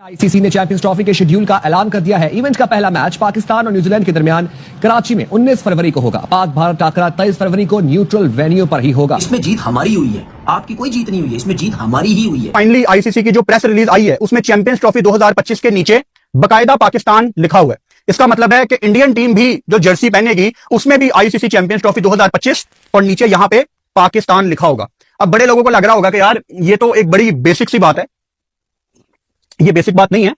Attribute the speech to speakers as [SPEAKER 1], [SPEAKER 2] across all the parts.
[SPEAKER 1] ICC ने champions trophy के schedule का ऐलान कर दिया है। इवेंट का पहला मैच पाकिस्तान और न्यूजीलैंड के दरमियान कराची में 19 फरवरी को होगा। पाक भारत टाकरा 23 फरवरी को न्यूट्रल वेन्यू पर ही होगा।
[SPEAKER 2] इसमें जीत हमारी हुई है, आपकी कोई जीत नहीं हुई है, इसमें जीत हमारी ही हुई है।
[SPEAKER 3] फाइनली आईसीसी की जो प्रेस रिलीज आई है उसमें चैंपियंस ट्रॉफी 2025 के नीचे बकायदा पाकिस्तान लिखा हुआ है। इसका मतलब है कि इंडियन टीम भी जो जर्सी पहनेगी उसमें भी आईसीसी चैंपियंस ट्रॉफी 2025 और नीचे यहां पे पाकिस्तान लिखा होगा। अब बड़े लोगों को लग रहा होगा कि यार ये तो एक बड़ी बेसिक सी बात है। ये बेसिक बात नहीं है,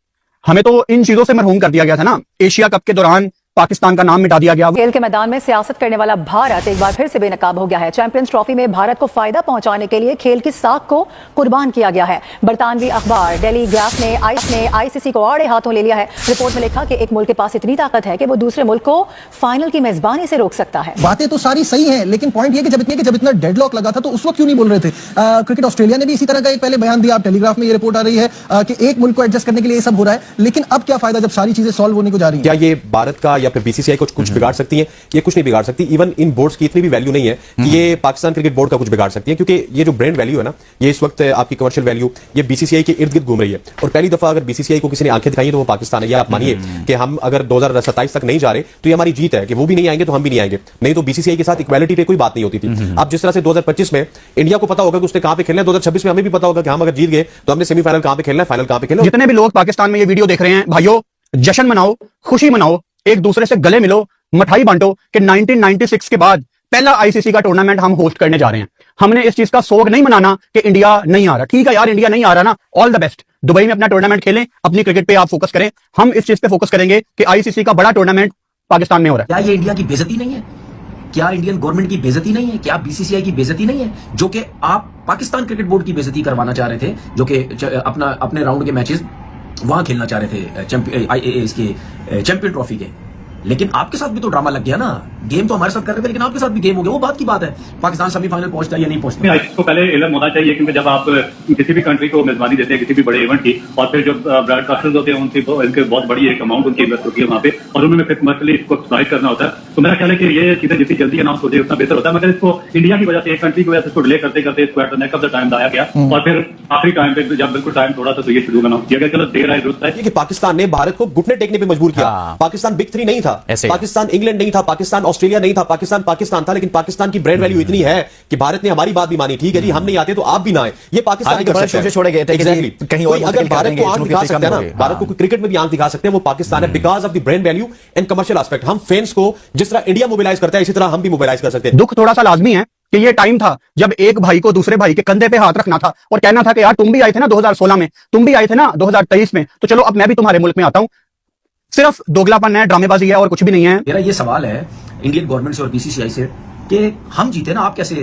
[SPEAKER 3] हमें तो इन चीजों से मरहूम कर दिया गया था ना। एशिया कप के दौरान पाकिस्तान का नाम मिटा दिया गया।
[SPEAKER 4] खेल के मैदान में सियासत करने वाला भारत एक बार फिर से बेनकाब हो गया है। चैंपियंस ट्रॉफी में भारत को फायदा पहुंचाने के लिए खेल की साख को कुर्बान किया गया है। बरतानवी अखबार डेली ग्राफ ने आईसीसी को आड़े हाथों ले लिया है। रिपोर्ट में लिखा कि एक मुल्क के पास इतनी ताकत है कि वो दूसरे मुल्क को फाइनल की मेजबानी से रोक सकता है।
[SPEAKER 5] बातें तो सारी सही है, लेकिन पॉइंट ये कि जब इतना डेडलॉक लगा था तो उस वक्त क्यों नहीं बोल रहे थे। क्रिकेट ऑस्ट्रेलिया ने भी इसी तरह का एक पहले बयान दिया। टेलीग्राफ में ये रिपोर्ट आ रही है कि एक मुल्क को एडजस्ट करने के लिए ये सब हो रहा है, लेकिन अब क्या फायदा जब सारी चीजें सॉल्व होने को जा रही है।
[SPEAKER 6] क्या ये भारत का या फिर बीसीसीआई कुछ बिगाड़ सकती है? ये कुछ नहीं बिगाड़ सकती। इवन इन बोर्ड्स की इतनी भी वैल्यू नहीं है कि ये पाकिस्तान क्रिकेट बोर्ड का कुछ बिगाड़ सकती है, क्योंकि ये जो ब्रांड वैल्यू है ना, ये इस वक्त आपकी कमर्शियल वैल्यू ये बीसीसीआई के इर्द गिर्द घूम रही है। और पहली दफा अगर बीसीसीआई को किसी ने आंखें दिखाई तो वो पाकिस्तान है। या आप मानिए कि हम अगर 2027 तक नहीं जा रहे तो ये हमारी जीत है कि वो भी नहीं आएंगे तो हम भी नहीं आएंगे। नहीं तो बीसीसीआई के साथ इक्वालिटी पे कोई बात नहीं होती थी। अब जिस तरह से 2025 में इंडिया को पता होगा कि उसने कहां पे खेलना है, 2026 में हमें भी पता होगा कि हम अगर जीत गए तो हमने सेमीफाइनल कहां पे खेलना है, फाइनल कहां पे खेलना है।
[SPEAKER 3] जितने भी लोग पाकिस्तान में ये वीडियो देख रहे हैं, भाइयों जश्न मनाओ, खुशी मनाओ, एक दूसरे से गले मिलो, मिठाई बांटो कि 1996 के बाद पहला आईसीसी का टूर्नामेंट हम होस्ट करने जा रहे हैं। हमने इस चीज का शौक नहीं मनाना कि इंडिया नहीं आ रहा। ठीक है यार, इंडिया नहीं आ रहा ना, ऑल द बेस्ट। दुबई में अपना टूर्नामेंट खेलें, अपनी क्रिकेट पे आप फोकस करें। हम इस चीज पे फोकस करेंगे कि आईसीसी का बड़ा टूर्नामेंट पाकिस्तान में हो रहा है।
[SPEAKER 2] क्या ये इंडिया की बेइज्जती नहीं है? क्या इंडियन गवर्नमेंट की बेइज्जती नहीं है? क्या बीसीसीआई की बेइज्जती नहीं है, जो कि आप पाकिस्तान क्रिकेट बोर्ड की बेइज्जती करवाना चाह रहे थे, जो कि अपने राउंड के मैचेस वहां खेलना चाह रहे थे चैंपियन ट्रॉफी के। लेकिन आपके साथ भी तो ड्रामा लग गया ना। गेम तो हमारे साथ कर रहे थे, लेकिन आपके साथ भी गेम हो गया। वो बात की बात है, पाकिस्तान सेमीफाइनल पहुंचता है या नहीं पहुंचता।
[SPEAKER 7] इसको पहले इल्म होना चाहिए, क्योंकि जब आप किसी भी कंट्री को मेजबानी देते हैं किसी भी बड़े इवेंट की, और फिर जो ब्रॉडकास्टर्स होते हैं उनकी बहुत बड़ी एक अमाउंट उनकी इन्वेस्ट होती है वहाँ पे, और उन्होंने फिर कमर्शियली इसको एक्सप्लॉइट करना होता है। तो मेरा ख्याल है कि ये चीजें जितनी जल्दी अनाउंस होती है उतना बेहतर होता है। मगर इसको इंडिया की वजह से, एक कंट्री की वजह से इसको डिले करते करते इसको at the neck of the time लाया गया, और फिर आखिरी टाइम पे जब बिल्कुल टाइम थोड़ा था तो ये शेड्यूल अनाउंस किया गया। चलो देर आए दुरुस्त है।
[SPEAKER 6] पाकिस्तान ने भारत को घुटने टेकने पे मजबूर किया। पाकिस्तान बिग 3 नहीं था, पाकिस्तान इंग्लैंड नहीं था, पाकिस्तान ऑस्ट्रेलिया नहीं था, पाकिस्तान था। लेकिन पाकिस्तान की ब्रांड वैल्यू इतनी है कि भारत ने हमारी बात भी मानी। ठीक है जी, हम नहीं आते तो आप भी ना आए। ये पाकिस्तान
[SPEAKER 8] छोड़े गए थे कहीं और।
[SPEAKER 6] अगर भारत को आंख दिखा सकते हैं ना, भारत को क्रिकेट में भी आंख दिखा सकते हैं, वो पाकिस्तान है, because of the brand value and commercial aspect. हम फैंस को जिस तरह इंडिया मोबिलाइज करता है, इसी तरह हम भी मोबिलाइज कर सकते हैं।
[SPEAKER 3] दुख थोड़ा सा लाजमी है कि ये टाइम था जब एक भाई को दूसरे भाई के कंधे पे हाथ रखना था और कहना था कि यार तुम भी आए थे ना 2016 में, तुम भी आए थे ना 2023 में, तो चलो अब मैं भी तुम्हारे मुल्क में आता हूं। सिर्फ दोगलापन है, ड्रामेबाजी है और कुछ भी नहीं है।
[SPEAKER 2] मेरा ये सवाल है इंडियन गवर्नमेंट से और बीसीसीआई से कि हम जीते ना, आप कैसे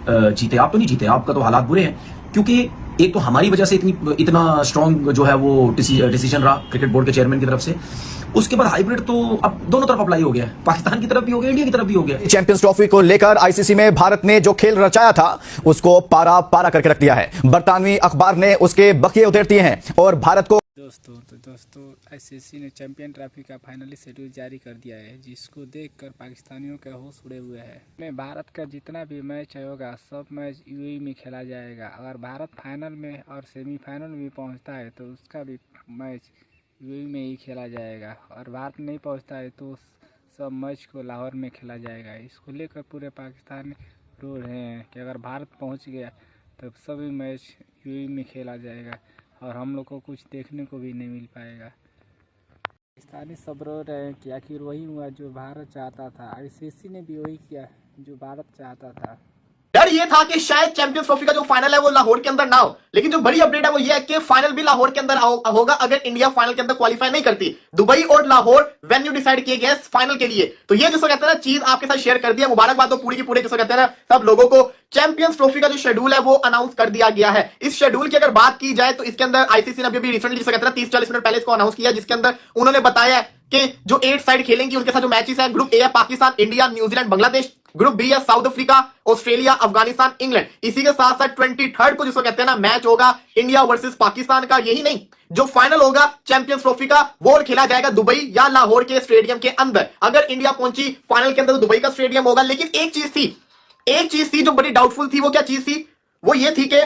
[SPEAKER 2] जीते? आप तो नहीं जीते, आपका तो हालात बुरे हैं। क्योंकि एक तो हमारी वजह से इतना स्ट्रॉन्ग जो है वो डिसीजन रहा क्रिकेट बोर्ड के चेयरमैन की तरफ से। उसके बाद हाइब्रिड तो अब दोनों तरफ अप्लाई हो गया है, पाकिस्तान की तरफ भी हो गया, इंडिया की तरफ भी हो गया।
[SPEAKER 8] चैंपियंस ट्रॉफी को लेकर आईसीसी में भारत ने जो खेल रचाया था उसको पारा पारा करके रख दिया है। बरतानवी अखबार ने उसके बकिए उधेड़ दिए हैं और भारत को
[SPEAKER 9] दोस्तों आईसीसी ने चैंपियन ट्रॉफी का फाइनली शेड्यूल जारी कर दिया है, जिसको देखकर पाकिस्तानियों के होश उड़े हुए हैं। में भारत का जितना भी मैच होगा सब मैच यूएई में खेला जाएगा। अगर भारत फाइनल में और सेमीफाइनल में पहुंचता है तो उसका भी मैच यूएई में ही खेला जाएगा, और भारत नहीं पहुंचता है तो सब मैच को लाहौर में खेला जाएगा। इसको लेकर पूरे पाकिस्तान रो रहे हैं कि अगर भारत पहुंच गया तो सभी मैच यूएई में खेला जाएगा और हम लोग को कुछ देखने को भी नहीं मिल पाएगा। पाकिस्तानी सब रो रहे हैं कि आखिर वही हुआ जो भारत चाहता था। आईसीसी ने भी वही किया जो भारत चाहता था।
[SPEAKER 10] डर ये था कि शायद चैंपियंस ट्रॉफी का जो फाइनल है वो लाहौर के अंदर ना हो, लेकिन जो बड़ी अपडेट है वो ये है कि फाइनल भी लाहौर के अंदर होगा अगर इंडिया फाइनल के अंदर क्वालीफाई नहीं करती। दुबई और लाहौर वेन्यू डिसाइड किए गए फाइनल के लिए। तो ये जिसको कहते हैं ना चीज आपके साथ शेयर कर दिया, मुबारकबाद तो पूरी की पूरे जिसको कहते हैं ना सब लोगों को। चैंपियंस ट्रॉफी का जो शेड्यूल है वो अनाउंस कर दिया गया है। इस शेड्यूल की अगर बात की जाए तो इसके अंदर आईसीसी ने अभी रिसेंटली जिसको कहते हैं 30-40 मिनट पहले इसको अनाउंस किया, जिसके अंदर उन्होंने बताया कि जो 8 साइड खेलेंगी उनके साथ जो मैचेस हैं, ग्रुप ए है Pakistan, India, New Zealand, Bangladesh, group B है South Africa, Australia, Afghanistan, England. इसी के साथ साथ 23 को जिसको कहते हैं ना मैच होगा इंडिया वर्सेस पाकिस्तान का। यही नहीं, जो फाइनल होगा चैंपियंस ट्रॉफी का वो खेला जाएगा दुबई या लाहौर के स्टेडियम के अंदर। अगर इंडिया पहुंची फाइनल के अंदर तो दुबई का स्टेडियम होगा। लेकिन एक चीज थी जो बड़ी डाउटफुल थी। वो क्या चीज थी? वो ये थी कि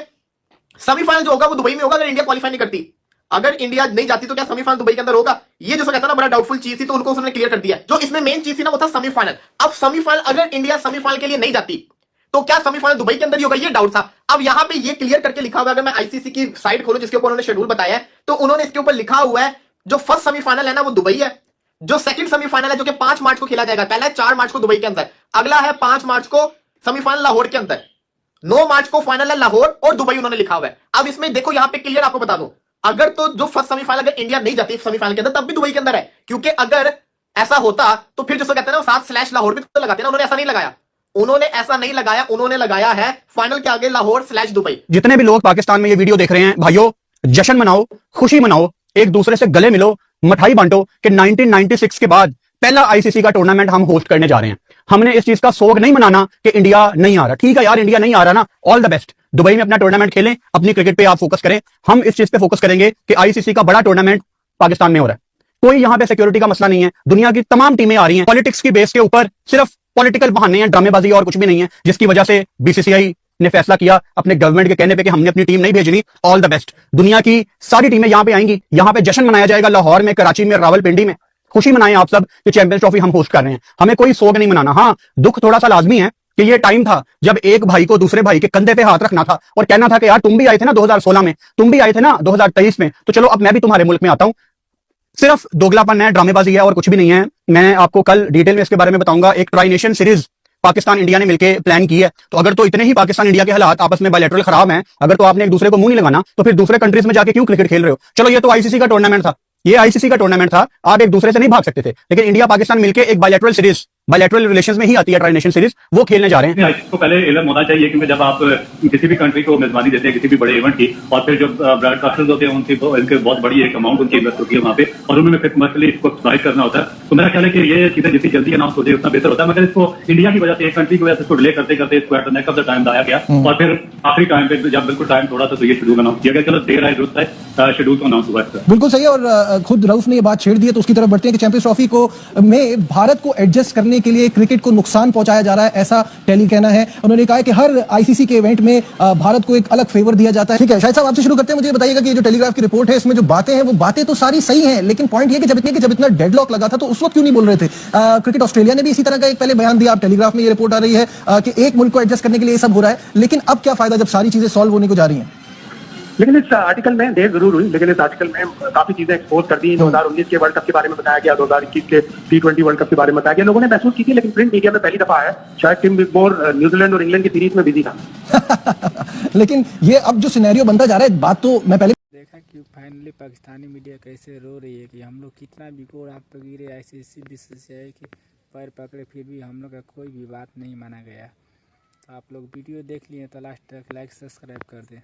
[SPEAKER 10] सेमीफाइनल जो होगा वो दुबई में होगा अगर इंडिया क्वालीफाई नहीं करती। अगर इंडिया नहीं जाती तो क्या सेमीफाइनल दुबई के अंदर होगा? ये जो कहता है ना बड़ा डाउटफुल चीज थी, तो उनको उसने क्लियर कर दिया। जो इसमें मेन चीज थी ना वो था सेमीफाइनल। अब सेमीफाइनल अगर इंडिया सेमीफाइनल के लिए नहीं जाती तो क्या सेमीफाइनल दुबई के अंदर ही होगा, ये डाउट था। अब यहां पे ये क्लियर करके लिखा हुआ है, अगर मैं आईसीसी की साइट खोलूं जिसके ऊपर उन्होंने शेड्यूल बताया है, तो उन्होंने इसके ऊपर लिखा हुआ है जो फर्स्ट सेमीफाइनल है ना वो दुबई है, जो सेकंड सेमीफाइनल है जो कि 5 मार्च को खेला जाएगा, पहला है 4 मार्च को दुबई के अंदर, अगला है 5 मार्च को सेमीफाइनल लाहौर के अंदर, 9 मार्च को फाइनल है लाहौर और दुबई उन्होंने लिखा हुआ है। अब इसमें देखो यहां पे क्लियर आपको बता दूं, अगर तो जो फर्स्ट सेमीफाइनल अगर इंडिया नहीं जाती सेमीफाइनल के अंदर तब भी दुबई के अंदर है, क्योंकि अगर ऐसा होता तो फिर जो कहते हैं ना 7 लाहौर भी तो लगाते हैं ना, उन्होंने ऐसा नहीं लगाया, उन्होंने ऐसा नहीं लगाया, उन्होंने लगाया है फाइनल के आगे लाहौर/दुबई।
[SPEAKER 3] जितने भी लोग पाकिस्तान में ये वीडियो देख रहे हैं भाइयों, जश्न मनाओ, खुशी मनाओ, एक दूसरे से गले मिलो, मिठाई बांटो कि 1996 के बाद पहला आईसीसी का टूर्नामेंट हम होस्ट करने जा रहे हैं। हमने इस चीज का शौक नहीं मनाना कि इंडिया नहीं आ रहा। ठीक है यार, इंडिया नहीं आ रहा ना, ऑल द बेस्ट, दुबई में अपना टूर्नामेंट खेलें, अपनी क्रिकेट पे आप फोकस करें। हम इस चीज पे फोकस करेंगे कि आईसीसी का बड़ा टूर्नामेंट पाकिस्तान में हो रहा है। कोई यहां पे सिक्योरिटी का मसला नहीं है, दुनिया की तमाम टीमें आ रही हैं, पॉलिटिक्स की बेस के ऊपर सिर्फ पॉलिटिकल बहाने हैं, ड्रामेबाजी और कुछ भी नहीं है, जिसकी वजह से बीसीसीआई ने फैसला किया अपने गवर्नमेंट के कहने पे कि हमने अपनी टीम नहीं भेजनी। ऑल द बेस्ट, दुनिया की सारी टीमें यहां पे आएंगी, यहां पे जश्न मनाया जाएगा, लाहौर में, कराची में, रावलपिंडी में। खुशी मनाएं आप सब कि चैंपियंस ट्रॉफी हम होस्ट कर रहे हैं, हमें कोई शौक नहीं मनाना। हाँ, दुख थोड़ा सा लाजमी है कि ये टाइम था जब एक भाई को दूसरे भाई के कंधे पे हाथ रखना था और कहना था कि यार तुम भी आए थे ना 2016 में, तुम भी आए थे ना 2023 में, तो चलो अब मैं भी तुम्हारे मुल्क में आता हूं। सिर्फ दोगलापन है, ड्रामेबाजी है और कुछ भी नहीं है। मैं आपको कल डिटेल में इसके बारे में बताऊंगा। एक tri nation series Pakistan India ने मिलकर प्लान की है, तो अगर तो इतने ही पाकिस्तान इंडिया के हालात आपस में बायलैटरल खराब हैं, अगर तो आपने एक दूसरे को मुंह नहीं लगाना, तो फिर दूसरे कंट्रीज में जाके क्यों क्रिकेट खेल रहे हो? चलो ये तो आईसीसी का टूर्नामेंट था, ये आईसीसी का टूर्नामेंट था, आप एक दूसरे से नहीं भाग सकते थे, लेकिन इंडिया पाकिस्तान मिलकर एक बायलैटरल सीरीज, बायलैटरल रिलेशंस में ही आती है ट्राई नेशन सीरीज, वो खेलने जा रहे हैं।
[SPEAKER 7] इसको पहले इल्म होना चाहिए, क्योंकि जब आप किसी भी कंट्री को मेजबानी देते हैं किसी भी बड़े इवेंट की, और फिर जो ब्रॉडकास्टर्स होते हैं उनके बहुत बड़ी एक अमाउंट उनकी इन्वेस्ट होती है वहाँ पे, और उन्होंने फिर कमर्शियली इसको एक्सप्लॉइट करना होता है। तो मेरा ख्याल है कि ये चीजें जितनी जल्दी अनाउंस हो जाए उतना बेहतर होता है, मगर इसको इंडिया की वजह से, एक कंट्री की वजह से इसको डिले करते करते इसको at the neck of the time लाया गया, और फिर आखिरी टाइम पे जब बिल्कुल टाइम थोड़ा था तो ये शेड्यूल अनाउंस किया गया। चलो देर आए दुरुस्त है, शेड्यूल तो अनाउंस हुआ है।
[SPEAKER 5] बिल्कुल सही है, और खुद रऊफ ने ये बात छेड़ दी है तो उसकी तरफ बढ़ते हैं कि चैंपियंस ट्रॉफी को में भारत को एडजस्ट करने के लिए क्रिकेट को नुकसान पहुंचाया जा रहा है, ऐसा टेली कहना है। उन्होंने कहा है कि हर आईसीसी के इवेंट में भारत को एक अलग फेवर दिया जाता है। ठीक है शाहिद साहब, आपसे शुरू करते हैं। मुझे बताइएगा कि ये जो टेलीग्राफ की रिपोर्ट है इसमें जो बातें हैं वो बातें तो सारी सही हैं, लेकिन पॉइंट ये कि जब इतना डेडलॉक लगा था तो उस वक्त क्यों नहीं बोल रहे थे? क्रिकेट ऑस्ट्रेलिया ने भी इसी तरह का एक पहले बयान दिया, आप टेलीग्राफ में ये रिपोर्ट आ रही है कि एक मुल्क को एडजस्ट करने के लिए ये सब हो रहा है, लेकिन अब क्या फायदा जब सारी चीजें सॉल्व होने को जा रही हैं?
[SPEAKER 11] लेकिन इस आर्टिकल में देर जरूर हुई, लेकिन इस आर्टिकल में काफी चीजें एक्सपोज कर दी। 2019 के वर्ल्ड कप के बारे में बताया गया, 2021 के T20 वर्ल्ड कप के बारे में बताया गया, लोगों ने महसूस की थी, लेकिन प्रिंट मीडिया में पहली दफा है। शायद टिम विकमोर न्यूजीलैंड और इंग्लैंड की सीरीज में बिजी था।
[SPEAKER 5] लेकिन ये अब जो सिनेरियो बनता जा रहा है, बात तो मैं पहले
[SPEAKER 9] देखा कि फाइनली पाकिस्तानी मीडिया कैसे रो रही है कि हम लोग कितना भी गोड़ आप तो गिरे, आईसीसी बीसीसीआई के पैर पकड़े, फिर भी हम लोग का कोई भी बात नहीं माना गया। तो आप लोग वीडियो देख लिए तो लास्ट तक लाइक सब्सक्राइब कर दें।